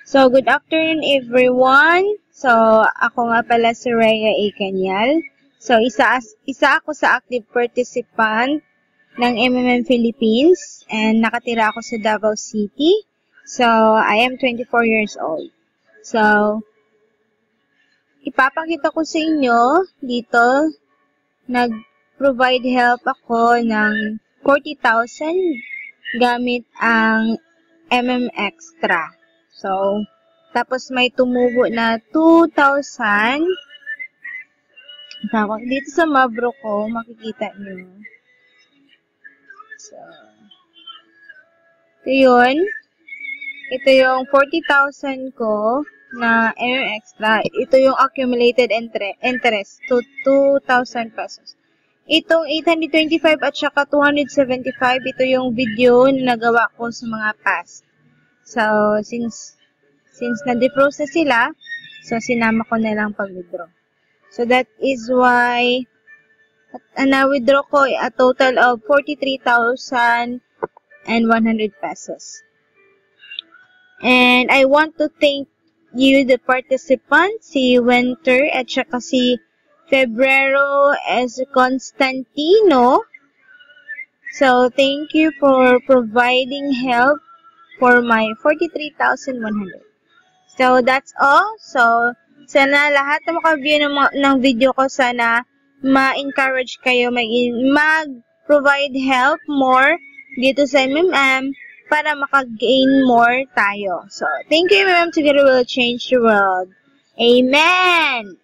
So, good afternoon everyone. So, ako nga pala si Rhea A. Canyal. So, isa ako sa active participant ng MMM Philippines and nakatira ako sa Davao City. So, I am 24 years old. So, ipapakita ko sa inyo dito, nag-provide help ako ng 40,000 gamit ang MM Extra. So, tapos may tumubo na 2,000. Dito sa Mabro ko, makikita nyo. So, ito yun. Ito yung 40,000 ko na MM Extra. Ito yung accumulated interest to 2,000 pesos. Itong 825 at saka 275, ito yung video na nagawa ko sa mga past. So, since na-deprocess sila, so sinama ko na lang pag-withdraw. So, that is why na-withdraw ko a total of 43,100 pesos. And I want to thank you, the participants, si Winter at saka si Febrero as Constantino. So, thank you for providing help for my 43,100. So, that's all. So, sana lahat na maka-view ng video ko, sana ma-encourage kayo mag-provide help more dito sa MMM para maka-gain more tayo. So, thank you MMM. Together we'll change the world. Amen!